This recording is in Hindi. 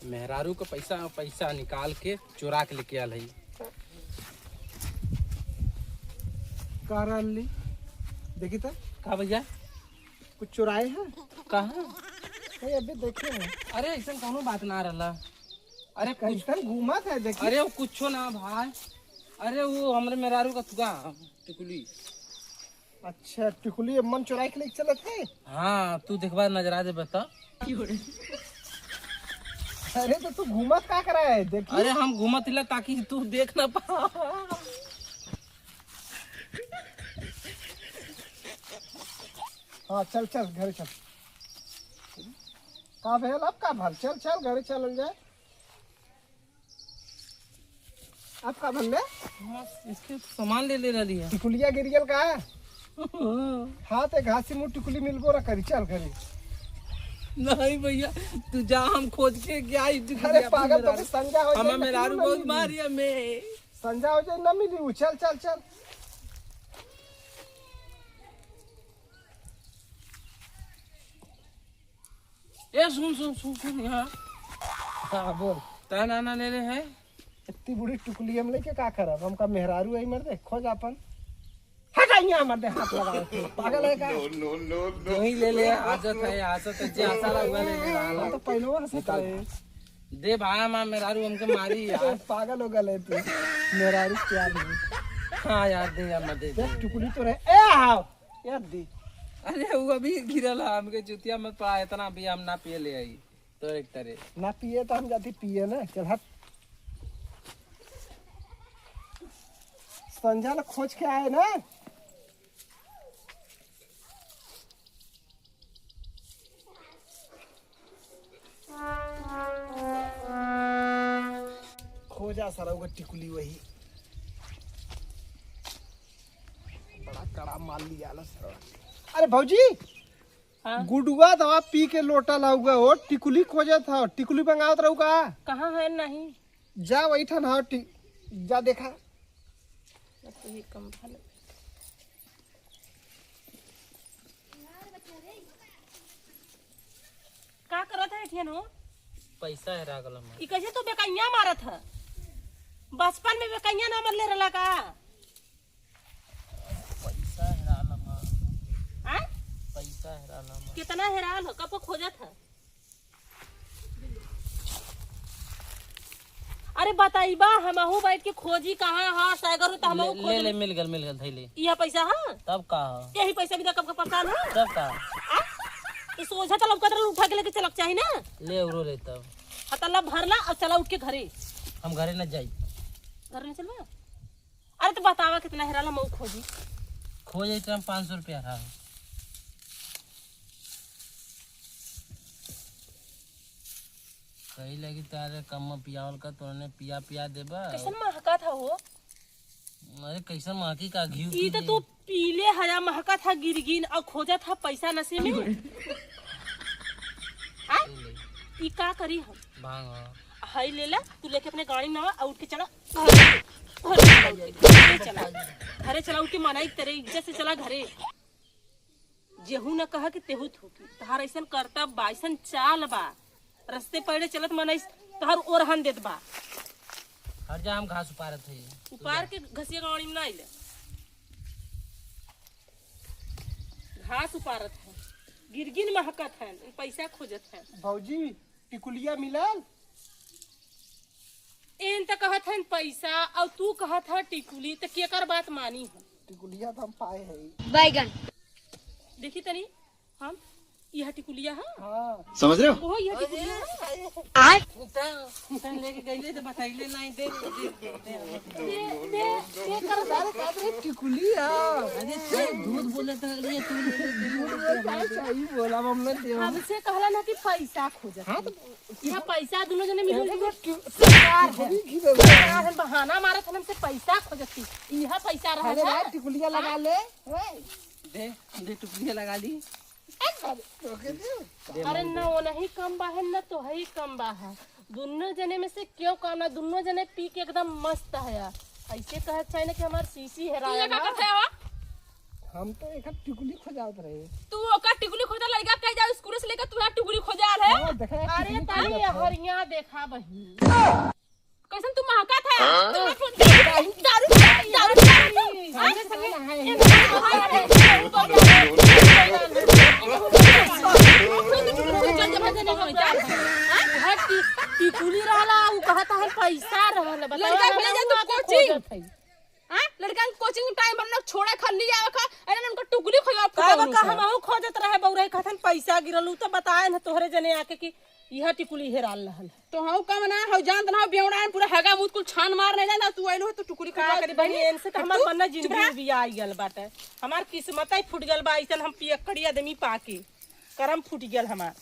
मेहरारू का पैसा पैसा निकाल के चुरा के लेके आल है। ली देखी था का भैया कुछ चुराए हैं कहाँ? अभी देखे हैं। अरे ऐसा कोनो बात ना रहा। अरे कैसन घूमा था देखिए। अरे वो कुछो ना भाई। अरे वो हमरे मेहरारू का तुगा टिकुली। अच्छा टिकुली मन चुराए के लिए चलत है। हाँ तू देखबा नजरा दे बता। अरे तो तू घूमा क्या करा है देखिए। अरे हम घूमत हिला ताकि तू देख ना पा। हाँ चल चल घर चल। कहाँ भेल अब का भल चल चल घर चल जाए। अब का भल ले इसके सामान ले रही है। टिकुलिया गिर गल का। हाँ तो घासी मुँह टिकुली मिलबो रहा करी चल करी। नहीं भैया तू जा हम खोज के क्या। अरे पागल तो संजा हो जाए। मेहरारू बहुत मारिया में संजा हो जाए ना मिली। चल चल चल। ए सुन सुन सुन सुन यहाँ। हाँ बोल। ता नाना ले रहे हैं। इतनी बुरी टुकली हम लेके का करब। हमका मेहरारू है मर दे खोज अपन। हट यहाँ मर दे हाथ लगा। पागल है का। तू ही ले ले। आदत है जे आसारा हुआ ले ले। तो पहले हंसता है। दे भाई मां मेहरारू हमके मारी यार। पागल हो गए तू। मेहरारू प्यार नहीं। हाँ यार दे यार मत दे। टुकली तो रहे ए आओ यार दी। अरे वो अभी गिरल है हमके जुतिया मत पड़ा। इतना भी हम ना पिए ले आई तो एक तरह ना पिए तो हम जाती पिए ना। चल हट। संजा ला खोज के आए ना। खोजा सारा वो टिकुली वही बड़ा कड़ा माल लिया ला सारा। अरे भौजी हाँ? गुडुआ दवा पी के लोटा लाऊगा हो टिकुली खोजा था। टिकुली मंगावत रहूगा। कहाँ है नहीं जा वही था ना। जा देखा तो ये कम भले। का करत है ठियन हो? पैसा है रागल में। ई कैसे तू बेकैया मारत है? बचपन में बेकैया ना मर ले रहला का? पैसा है रागल में। आ? पैसा है रागल में। कितना हैरान हो कब खोजत है? अरे बताइबा हमहू बैठ के खोजी कहाँ है सागर तो हमहू ले खोज ले मिल गल थैली। यह पैसा है तब का यही पैसा भी कब का परेशान है। तब का तो सोचा चलो कदर उठा के लेके चलक चाहिए ना। ले उरो ले तब हतला भरला और चला उठ के घरे। हम घरे न जाई। घर में चलवा। अरे तो बतावा कितना हेराला मऊ खोजी। खो जाए तो हम 500 रुपया रहा। कही लगी तारे कम पियावल का तोने पिया पिया देबा। कैसन महका था वो? अरे कैसन महकी का घी ई तो तू पीले हया महका था गिरगिन और खोजा था पैसा नशे में। ई का करी हम? भांग हाई ले ला तू लेके अपने गाड़ी में आ उठ के चला घरे चला। घरे चला उठ के मनाई तेरे इज्जत से चला घरे। जेहू न कहा कि तेहू थूकी तहार ऐसन करता बाइसन चाल बा। रस्ते पड़े चलत मनाई तहार ओरहन देत बा। हर जा हम घास उपारत है। उपार के घसिया गाड़ी में ना आइले। घास उपारत है गिरगिन महकत है पैसा खोजत है। भौजी टिकुलिया मिलल। एन त कहत है पैसा और तू कहत है टिकुली तो केकर बात मानी है? टिकुलिया तो हम पाए है। बैगन देखी तनी हम यह टिकुलिया है। हाँ समझ रहे हो? ओहो यह टिकुलिया है। आज तन लेके गईले तो बताइले नहीं दे दे कर दारे टिकुलिया। अरे ते दूध बोले तो ये तू सही बोला हमने दे। हमसे कहला ना कि पैसा खोजत है। यह पैसा दोनों जने मिल बहाना मारत है हमसे पैसा खोजत थी। यह पैसा रहा अरे था। भाई टिकुलिया लगा ले। दे दे टुकड़िया लगा दी। अरे न वो नहीं कम बा है न तो है ही कम बा है। दोनों जने में से क्यों काम ना दोनों जने पी के एकदम मस्त है। ऐसे कहत चाहिए ना कि हमार सीसी है राया। हम तो एक टिकुली खोजावत रहे। तू ओका टिकुली खोजा लड़का कह जाओ स्कूल से लेकर तू यहाँ टिकुली खोजा है। देखा अरे ताई हरिया देखा बहिन कैसन तू महका था टिकुली रहला उ कहता है पैसा रहला लड़का भेजा तू कोचिंग हां लड़का के कोचिंग टाइम पर लोग छोड़े खल्ली आवे खा अरे उनको टुकली खया का हमहु खोजत रहे बौरे कहथन पैसा गिरलू तो बताए न तोहरे जने आके कि यह टिकुली हेराल रहल तो हम कम ना हो जानत ना बेवड़ा पूरा हगा मुत कुल छान मार नहीं जाना तू आइलो तो टुकली का करी बहनी इनसे तो हमार मन्ना जिंदगी भी आई गल बाटे हमार किस्मत ही फूट गल बा ऐसन हम पियकड़ी आदमी पाके करम फूट गल हमार